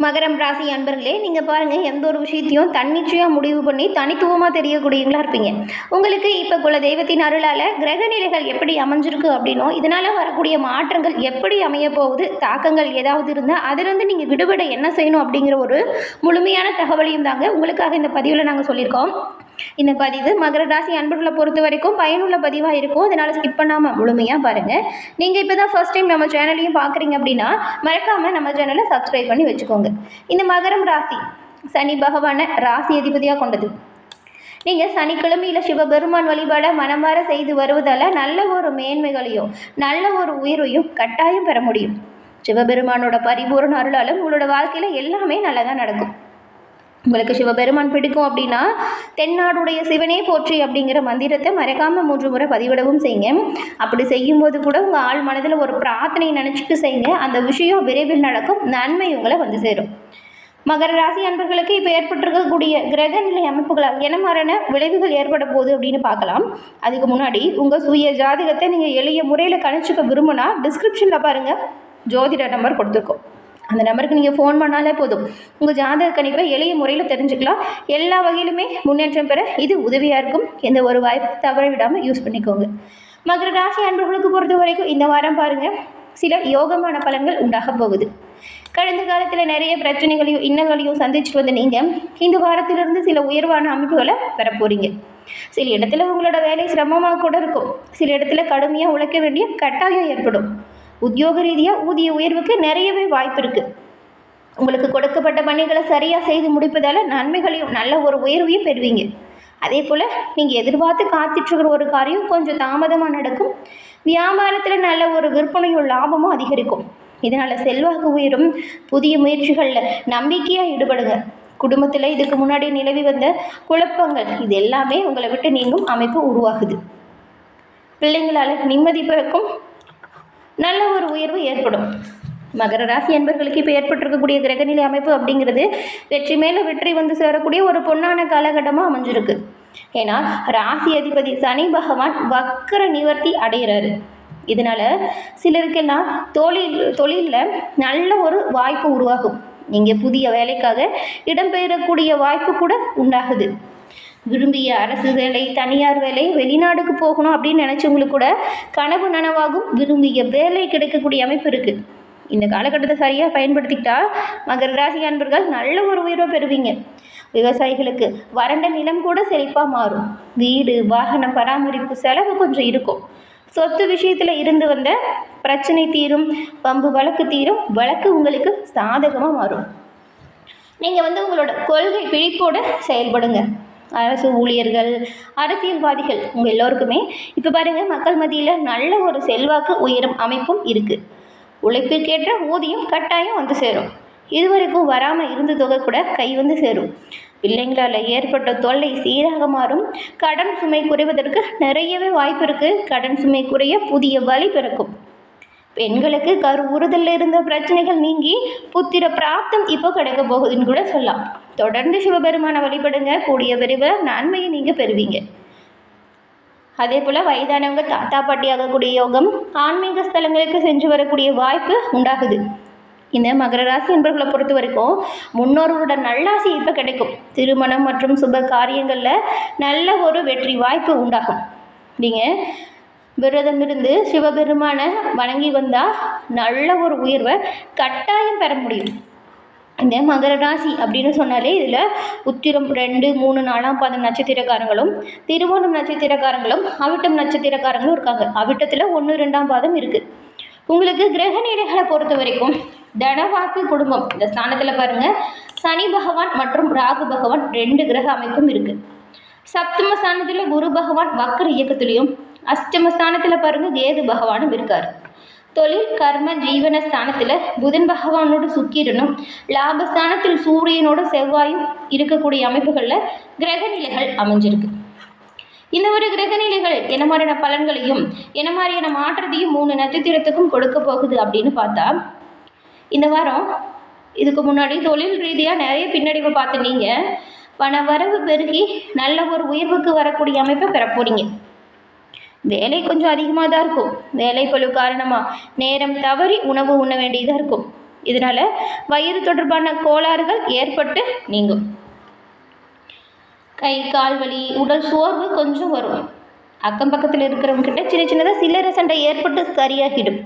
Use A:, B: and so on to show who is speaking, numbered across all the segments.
A: மகரம் ராசி அன்பர்களே, நீங்கள் பாருங்கள், எந்த ஒரு விஷயத்தையும் தன்னிச்சையாக முடிவு பண்ணி தனித்துவமாக தெரியக்கூடியவங்களா இருப்பீங்க. உங்களுக்கு இப்போ குல தெய்வத்தின் அருளால் கிரக நிலைகள் எப்படி அமைஞ்சிருக்கு அப்படின்னும், இதனால் வரக்கூடிய மாற்றங்கள் எப்படி அமைய போகுது, தாக்கங்கள் ஏதாவது இருந்தால் அதிலிருந்து நீங்கள் விடுபட என்ன செய்யணும் அப்படிங்கிற ஒரு முழுமையான தகவலையும் தாங்க உங்களுக்காக இந்த பதிவில் நாங்கள் சொல்லியிருக்கோம். இந்த பதிவு மகர ராசி அன்பர்களை பொறுத்த வரைக்கும் பயனுள்ள பதிவாக இருக்கும். அதனால் ஸ்கிப் பண்ணாமல் முழுமையாக பாருங்கள். நீங்கள் இப்போ தான் ஃபர்ஸ்ட் டைம் நம்ம சேனலையும் பார்க்குறீங்க அப்படின்னா மறக்காமல் நம்ம சேனலை சப்ஸ்கிரைப் பண்ணி வச்சுக்கோங்க. இந்த மகரம் ராசி சனி பகவானை ராசி அதிபதியாக கொண்டது. நீங்கள் சனிக்கிழமையில் சிவபெருமான் வழிபாட மனமாற செய்து வருவதால் நல்ல ஒரு மேன்மைகளையும் நல்ல ஒரு உயர்வையும் கட்டாயம் பெற முடியும். சிவபெருமானோட பரிபூர்ண அருளாலும் உங்களோட வாழ்க்கையில் எல்லாமே நல்லதாக நடக்கும். உங்களுக்கு சிவபெருமான் பிடிக்கும் அப்படின்னா தென்னாடுடைய சிவனே போற்றி அப்படிங்கிற மந்திரத்தை மறக்காமல் 3 முறை பதிவிடவும் செய்யுங்க. அப்படி செய்யும்போது கூட உங்கள் ஆள் மனதில் ஒரு பிரார்த்தனை நினச்சிட்டு செய்யுங்க. அந்த விஷயம் விரைவில் நடக்கும், நன்மை உங்களை வந்து சேரும். மகர ராசி அன்பர்களுக்கு இப்போ ஏற்பட்டிருக்கக்கூடிய கிரக நிலை அமைப்புகளால் என்ன மாதிரியான விளைவுகள் ஏற்பட போகுது அப்படின்னு பார்க்கலாம். அதுக்கு முன்னாடி உங்கள் சுய ஜாதகத்தை நீங்கள் எளிய முறையில் கணிச்சுக்க விரும்பினா டிஸ்கிரிப்ஷனில் பாருங்கள், ஜோதிட நம்பர் கொடுத்துருக்கோம். அந்த நம்பருக்கு நீங்கள் ஃபோன் பண்ணாலே போதும், உங்கள் ஜாதக கணிப்பை எளிய முறையில் தெரிஞ்சுக்கலாம். எல்லா வகையிலுமே முன்னேற்றம் பெற இது உதவியாக இருக்கும். எந்த ஒரு வாய்ப்பு தவற விடாமல் யூஸ் பண்ணிக்கோங்க. மகர ராசி அன்பர்களுக்கு பொறுத்த வரைக்கும் இந்த வாரம் பாருங்கள், சில யோகமான பலன்கள் உண்டாக போகுது. கடந்த காலத்தில் நிறைய பிரச்சனைகளையும் இன்னல்களையும் சந்திச்சுட்டு வந்த நீங்கள் இந்த வாரத்திலிருந்து சில உயர்வான அமைப்புகளை பெற போகிறீங்க. சில இடத்துல உங்களோட வேலை சிரமமாக கூட இருக்கும். சில இடத்துல கடுமையாக உழைக்க வேண்டிய கட்டாயம் ஏற்படும். உத்தியோக ரீதியாக ஊதிய உயர்வுக்கு நிறையவே வாய்ப்பு இருக்குது. உங்களுக்கு கொடுக்கப்பட்ட பணிகளை சரியாக செய்து முடிப்பதால் நன்மைகளையும் நல்ல ஒரு உயர்வையும் பெறுவீங்க. அதே போல் நீங்கள் எதிர்பார்த்து காத்துட்ருக்கிற ஒரு காரியம் கொஞ்சம் தாமதமாக நடக்கும். வியாபாரத்தில் நல்ல ஒரு விற்பனையும் லாபமும் அதிகரிக்கும். இதனால் செல்வாக்கு உயரும். புதிய முயற்சிகளில் நம்பிக்கையாக ஈடுபடுங்க. குடும்பத்தில் இதுக்கு முன்னாடி நிலவி வந்த குழப்பங்கள் இது எல்லாமே உங்களை விட்டு நீங்கும் அமைப்பு உருவாகுது. பிள்ளைங்களால் நிம்மதி பிறக்கும், நல்ல ஒரு உயர்வு ஏற்படும். மகர ராசி என்பர்களுக்கு இப்போ ஏற்பட்டிருக்கக்கூடிய கிரகநிலை அமைப்பு அப்படிங்கிறது வெற்றி மேலே வெற்றி வந்து சேரக்கூடிய ஒரு பொன்னான காலகட்டமாக அமைஞ்சிருக்கு. ஏன்னா ராசி அதிபதி சனி பகவான் வக்கர நிவர்த்தி அடைகிறாரு. இதனால் சிலருக்கெல்லாம் தொழிலில் நல்ல ஒரு வாய்ப்பு உருவாகும். நீங்கள் புதிய வேலைக்காக இடம்பெயரக்கூடிய வாய்ப்பு கூட உண்டாகுது. விரும்பிய அரசு வேலை, தனியார் வேலை, வெளிநாடுக்கு போகணும் அப்படின்னு நினச்சவங்களுக்கு கூட கனவு நனவாகும். விரும்பிய வேலை கிடைக்கக்கூடிய அமைப்பு இருக்குது. இந்த காலகட்டத்தை சரியாக பயன்படுத்திக்கிட்டா மகர ராசி அன்பர்கள் நல்ல ஒரு உயர்வை பெறுவீங்க. விவசாயிகளுக்கு வறண்ட நிலம் கூட செழிப்பாக மாறும். வீடு வாகனம் பராமரிப்பு செலவு கொஞ்சம் இருக்கும். சொத்து விஷயத்தில் இருந்து வந்த பிரச்சனை தீரும். பம்பு வழக்கு தீரும். வழக்கு உங்களுக்கு சாதகமாக மாறும். நீங்கள் உங்களோட கொள்கை பிடிப்போடு செயல்படுங்க. அரசு ஊழியர்கள், அரசியல்வாதிகள் உங்கள் எல்லோருக்குமே இப்போ பாருங்கள், மக்கள் மத்தியில் நல்ல ஒரு செல்வாக்கு உயரும் அமைப்பும் இருக்குது. உழைப்பிற்கேற்ற ஊதியம் கட்டாயம் வந்து சேரும். இதுவரைக்கும் வராமல் இருந்த தொகை கூட கை வந்து சேரும். பிள்ளைங்களால் ஏற்பட்ட தொல்லை சீராக மாறும். கடன் சுமை குறைவதற்கு நிறையவே வாய்ப்பு இருக்குது. கடன் சுமை குறைய புதிய வழி பிறக்கும். பெண்களுக்கு கருவுறுதலில் இருந்த பிரச்சனைகள் நீங்கி புத்திர பிராப்தம் இப்போ கிடைக்க போகுதுன்னு கூட சொல்லலாம். தொடர்ந்து சிவபெருமான வழிபடுங்க. கூடிய விரைவில் நன்மையை நீங்கள் பெறுவீங்க. அதே போல் வயதானவங்க தாத்தா பாட்டி ஆகக்கூடிய யோகம், ஆன்மீக ஸ்தலங்களுக்கு சென்று வரக்கூடிய வாய்ப்பு உண்டாகுது. இந்த மகர ராசி என்பவர்களை பொறுத்த வரைக்கும் முன்னோர்களோட நல்லாசி இப்போ கிடைக்கும். திருமணம் மற்றும் சுப காரியங்களில் நல்ல ஒரு வெற்றி வாய்ப்பு உண்டாகும். நீங்கள் விரதம் இருந்து சிவபெருமானை வணங்கி வந்தால் நல்ல ஒரு உயர்வை கட்டாயம் பெற முடியும். இந்த மகர ராசி அப்படின்னு சொன்னாலே இதில் உத்திரம் 2, 3, 4, 10 நட்சத்திரக்காரங்களும், திருவோணம் நட்சத்திரக்காரங்களும், அவிட்டம் நட்சத்திரக்காரங்களும் இருக்காங்க. அவிட்டத்தில் 1, 2ஆம் பாதம் இருக்குது. உங்களுக்கு கிரக நிலைகளை பொறுத்த வரைக்கும் தனவாக்கு குடும்பம் இந்த ஸ்தானத்தில் பாருங்கள், சனி பகவான் மற்றும் ராகு பகவான் 2 கிரக அமைப்பும் இருக்குது. சப்தம ஸ்தானத்தில் குரு பகவான் வக்கர இயக்கத்திலையும், அஷ்டம ஸ்தானத்தில் பாருங்கள் கேது பகவானும் இருக்கார். தொழில் கர்ம ஜீவன ஸ்தானத்தில் புதன் பகவானோட சுக்கிரனும், லாபஸ்தானத்தில் சூரியனோட செவ்வாயும் இருக்கக்கூடிய அமைப்புகளில் கிரக நிலைகள் அமைஞ்சிருக்கு. இந்த ஒரு கிரக நிலைகள் என்ன மாதிரியான பலன்களையும் என்ன மாதிரியான மாற்றத்தையும் 3 நட்சத்திரத்துக்கும் கொடுக்க போகுது அப்படின்னு பார்த்தா, இந்த வாரம் இதுக்கு முன்னாடி தொழில் ரீதியாக நிறைய பின்னடைவை பார்த்து நீங்கள் பண வரவு பெருகி நல்ல ஒரு உயர்வுக்கு வரக்கூடிய அமைப்பை பெற போகிறீங்க. வேலை கொஞ்சம் அதிகமாக தான் இருக்கும். வேலை பளு காரணமாக நேரம் தவறி உணவு உண்ண வேண்டியதாக இருக்கும். இதனால் வயிறு தொடர்பான கோளாறுகள் ஏற்பட்டு நீங்கும். கை கால் வலி, உடல் சோர்வு கொஞ்சம் வரும். அக்கம் பக்கத்தில் இருக்கிறவங்ககிட்ட சின்ன சின்னதாக சில்லறை சண்டை ஏற்பட்டு சரியாகிடும்.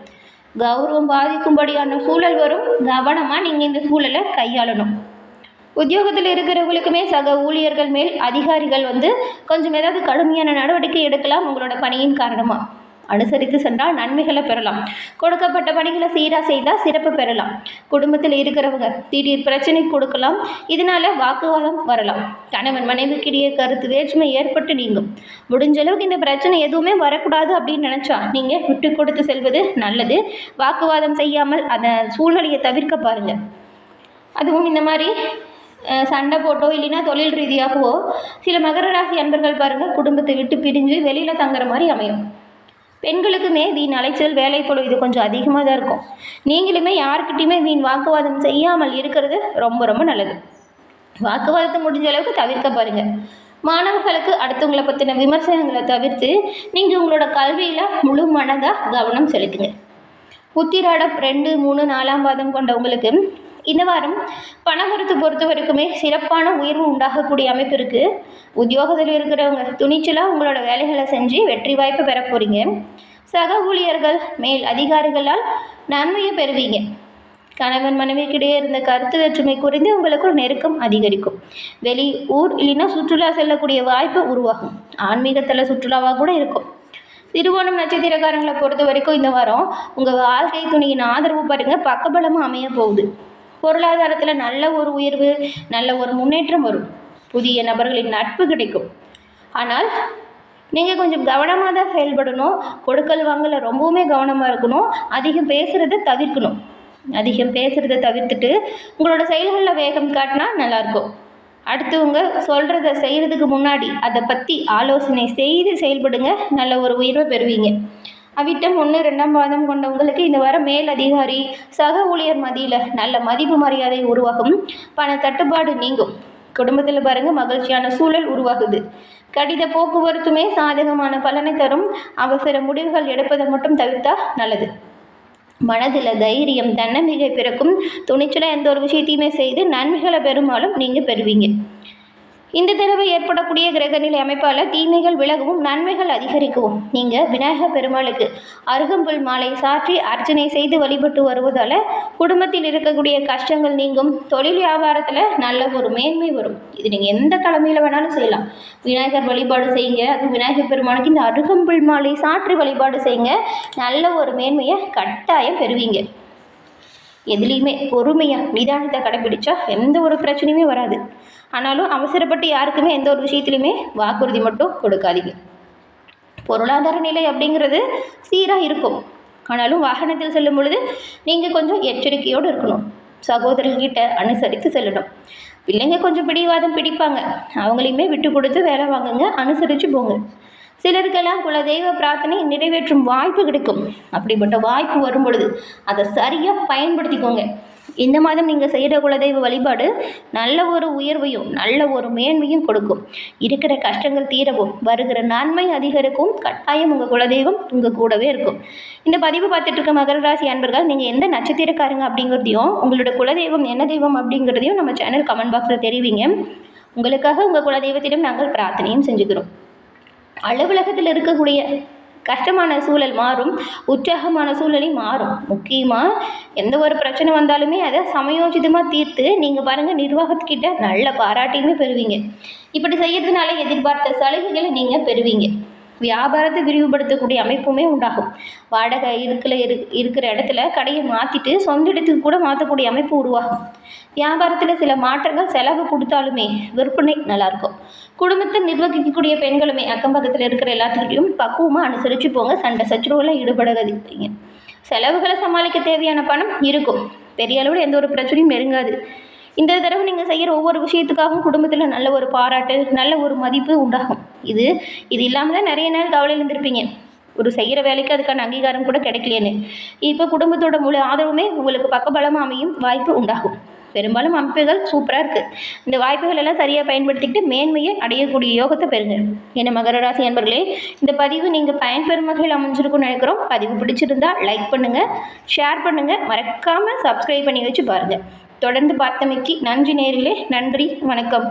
A: கௌரவம் பாதிக்கும்படியான சூழல் வரும். கவனமாக நீங்கள் இந்த சூழலை கையாளணும். உத்தியோகத்தில் இருக்கிறவங்களுக்குமே சக ஊழியர்கள் மேல் அதிகாரிகள் கொஞ்சம் ஏதாவது கடுமையான நடவடிக்கை எடுக்கலாம். உங்களோட பணியின் காரணமாக அனுசரித்து சென்றால் நன்மைகளை பெறலாம். கொடுக்கப்பட்ட பணிகளை சீராக செய்தால் சிறப்பு பெறலாம். குடும்பத்தில் இருக்கிறவங்க திடீர் பிரச்சனை கொடுக்கலாம். இதனால் வாக்குவாதம் வரலாம். கணவன் மனைவிக்கிடையே கருத்து வேற்றுமை ஏற்பட்டு நீங்கும். முடிஞ்ச அளவுக்கு இந்த பிரச்சனை எதுவுமே வரக்கூடாது அப்படின்னு நினச்சா நீங்கள் விட்டு கொடுத்து செல்வது நல்லது. வாக்குவாதம் செய்யாமல் அந்த சூழ்நிலையை தவிர்க்க பாருங்கள். அதுவும் இந்த மாதிரி சண்டை போட்டோ இல்லைன்னா தொழில் ரீதியாகவோ சில மகர ராசி அன்பர்கள் பாருங்கள் குடும்பத்தை விட்டு பிரிஞ்சு வெளியில் தங்குற மாதிரி அமையும். பெண்களுக்குமே வீண் அலைச்சல் வேலைப்பளு இது கொஞ்சம் அதிகமாக தான் இருக்கும். நீங்களுமே யாருக்கிட்டையுமே வீண் வாக்குவாதம் செய்யாமல் இருக்கிறது ரொம்ப ரொம்ப நல்லது. வாக்குவாதத்தை முடிஞ்ச அளவுக்கு தவிர்க்க பாருங்கள். மாணவர்களுக்கு அடுத்தவங்களை பற்றின விமர்சனங்களை தவிர்த்து நீங்கள் உங்களோட கல்வியில் முழு மனதாக கவனம் செலுத்துங்க. உத்திராடம் 2, 3, 4ஆம் பாதம் கொண்டவங்களுக்கு இந்த வாரம் பணவரத்து பொறுத்த வரைக்குமே சிறப்பான உயர்வு உண்டாகக்கூடிய அமைப்பு இருக்குது. உத்தியோகத்தில் இருக்கிறவங்க துணிச்சலாக உங்களோட வேலைகளை செஞ்சு வெற்றி வாய்ப்பு பெற போகிறீங்க. சக ஊழியர்கள் மேல் அதிகாரிகளால் நன்மையை பெறுவீங்க. கணவன் மனைவிக்கிடையே இருந்த கருத்து வேற்றுமை குறைந்து உங்களுக்கு ஒரு நெருக்கம் அதிகரிக்கும். வெளி ஊர் இல்லைன்னா சுற்றுலா செல்லக்கூடிய வாய்ப்பு உருவாகும். ஆன்மீகத்தில் சுற்றுலாவாக கூட இருக்கும். திருவோணம் நட்சத்திரக்காரங்களை பொறுத்த வரைக்கும் இந்த வாரம் உங்கள் வாழ்க்கை துணையின் ஆதரவு பாருங்கள் பக்கபலமாக அமைய போகுது. பொருளாதாரத்தில் நல்ல ஒரு உயர்வு, நல்ல ஒரு முன்னேற்றம் வரும். புதிய நபர்களின் நட்பு கிடைக்கும். ஆனால் நீங்கள் கொஞ்சம் கவனமாக தான் செயல்படணும். கொடுக்கல் வாங்கல ரொம்பவுமே கவனமாக இருக்கணும். அதிகம் பேசுகிறத தவிர்க்கணும். அதிகம் பேசுகிறத தவிர்த்துட்டு உங்களோட செயல்களில் வேகம் காட்டினா நல்லாயிருக்கும். அடுத்தவங்க சொல்கிறத செய்கிறதுக்கு முன்னாடி அதை பற்றி ஆலோசனை செய்து செயல்படுங்க. நல்ல ஒரு உயர்வை பெறுவீங்க. அவிட்டம் 1, 2ஆம் பாதம் கொண்டவங்களுக்கு இந்த வாரம் மேல் அதிகாரி சக ஊழியர் மத்தியில் நல்ல மதிப்பு மரியாதை உருவாகும். பண தட்டுப்பாடு நீங்கும். குடும்பத்தில் பாருங்கள் மகிழ்ச்சியான சூழல் உருவாகுது. கடித போக்குவரத்துமே சாதகமான பலனை தரும். அவசர முடிவுகள் எடுப்பதை மட்டும் தவிர்த்தா நல்லது. மனதில் தைரியம் தன்னம்பிக்கை பிறக்கும். துணிச்சலாக எந்த ஒரு விஷயத்தையுமே செய்து நன்மைகளை பெரும்பாலும் நீங்கள் பெறுவீங்க. இந்த தடவை ஏற்படக்கூடிய கிரகநிலை அமைப்பால் தீமைகள் விலகவும் நன்மைகள் அதிகரிக்கவும் நீங்கள் விநாயகர் பெருமாளுக்கு அருகம்புல் மாலை சாற்றி அர்ச்சனை செய்து வழிபட்டு வருவதால் குடும்பத்தில் இருக்கக்கூடிய கஷ்டங்கள் நீங்கும். தொழில் வியாபாரத்தில் நல்ல ஒரு மேன்மை வரும். இது நீங்கள் எந்த கிழமையில் வேணாலும் செய்யலாம். விநாயகர் வழிபாடு செய்யுங்க. அது விநாயகர் பெருமானுக்கு இந்த அருகம்புல் மாலை சாற்றி வழிபாடு செய்யுங்க. நல்ல ஒரு மேன்மையை கட்டாயம் பெறுவீங்க. எதுலேயுமே பொறுமையாக நிதானத்தை கடைபிடிச்சா எந்த ஒரு பிரச்சனையுமே வராது. ஆனாலும் அவசரப்பட்டு யாருக்குமே எந்த ஒரு விஷயத்துலையுமே வாக்குறுதி மட்டும் கொடுக்காதீங்க. பொருளாதார நிலை அப்படிங்கிறது சீராக இருக்கும். ஆனாலும் வாகனத்தில் செல்லும் பொழுது நீங்கள் கொஞ்சம் எச்சரிக்கையோடு இருக்கணும். சகோதரர்கிட்ட அனுசரித்து செல்லணும். பிள்ளைங்க கொஞ்சம் பிடிவாதம் பிடிப்பாங்க. அவங்களையுமே விட்டு கொடுத்து வேலை வாங்குங்க. அனுசரித்து போங்க. சிலருக்கெல்லாம் குலதெய்வ பிரார்த்தனை நிறைவேற்றும் வாய்ப்பு கிடைக்கும். அப்படிப்பட்ட வாய்ப்பு வரும் பொழுது அதை சரியாக பயன்படுத்திக்கோங்க. இந்த மாதம் நீங்கள் செய்கிற குலதெய்வ வழிபாடு நல்ல ஒரு உயர்வையும் நல்ல ஒரு மேன்மையும் கொடுக்கும். இருக்கிற கஷ்டங்கள் தீரவும் வருகிற நன்மை அதிகரிக்கும். கட்டாயம் உங்கள் குலதெய்வம் உங்கள் கூடவே இருக்கும். இந்த பதிவு பார்த்துட்டு இருக்க மகர ராசி அன்பர்கள் நீங்கள் எந்த நட்சத்திரக்காரங்க அப்படிங்கிறதையும் உங்களோட குலதெய்வம் என்ன தெய்வம் அப்படிங்கிறதையும் நம்ம சேனல் கமெண்ட் பாக்ஸில் தெரிவிங்க. உங்களுக்காக உங்கள் குலதெய்வத்திடம் நாங்கள் பிரார்த்தனையும் செஞ்சுக்கிறோம். அலுவலகத்தில் இருக்கக்கூடிய கஷ்டமான சூழல் மாறும். உற்சாகமான சூழலை மாறும். முக்கியமாக எந்த ஒரு பிரச்சனை வந்தாலுமே அதை சமயோஜிதமாக தீர்த்து நீங்கள் பாருங்கள் நிர்வாகத்துக்கிட்ட நல்ல பாராட்டையுமே பெறுவீங்க. இப்படி செய்யறதுனால எதிர்பார்த்த சலுகைகளை நீங்கள் பெறுவீங்க. வியாபாரத்தை விரிவுபடுத்தக்கூடிய அமைப்புமே உண்டாகும். வாடகை இருக்கிற இடத்துல கடையை மாற்றிட்டு சொந்த இடத்துக்கு கூட மாற்றக்கூடிய அமைப்பு உருவாகும். வியாபாரத்தில் சில மாற்றங்கள் செலவு கொடுத்தாலுமே விற்பனை நல்லாயிருக்கும். குடும்பத்தை நிர்வகிக்கக்கூடிய பெண்களுமே அக்கம் பக்கத்தில் இருக்கிற எல்லாத்துக்கிட்டையும் பக்குவமாக அனுசரித்து போங்க. சண்டை சச்சரவுலாம் ஈடுபடாதீங்க. செலவுகளை சமாளிக்க தேவையான பணம் இருக்கும். பெரிய அளவில் எந்த ஒரு பிரச்சனையும் நெருங்காது. இந்த தடவை நீங்கள் செய்கிற ஒவ்வொரு விஷயத்துக்காகவும் குடும்பத்தில் நல்ல ஒரு பாராட்டு நல்ல ஒரு மதிப்பு உண்டாகும். இது இல்லாமல் தான் நிறைய நாள் கவலையில் இருந்திருப்பீங்க. ஒரு செய்கிற வேலைக்கு அதுக்கான அங்கீகாரம் கூட கிடைக்கலையேன்னு. இப்போ குடும்பத்தோட முழு ஆதரவுமே உங்களுக்கு பக்கபலமாக அமையும் வாய்ப்பு உண்டாகும். பெரும்பாலும் அமைப்புகள் சூப்பராக இருக்குது. இந்த வாய்ப்புகள் எல்லாம் சரியாக பயன்படுத்திக்கிட்டு மேன்மையை அடையக்கூடிய யோகத்தை பெறுங்க. என்ன மகர ராசி அன்பர்களே, இந்த பதிவு நீங்கள் பயன்பெறும் வகையில் அமைஞ்சிருக்கும்னு நினைக்கிறோம். பதிவு பிடிச்சிருந்தா லைக் பண்ணுங்கள், ஷேர் பண்ணுங்கள், மறக்காமல் சப்ஸ்கிரைப் பண்ணி வச்சு பாருங்கள். தொடர்ந்து பார்த்தமைக்கு நன்றி நேயர்களே. நன்றி, வணக்கம்.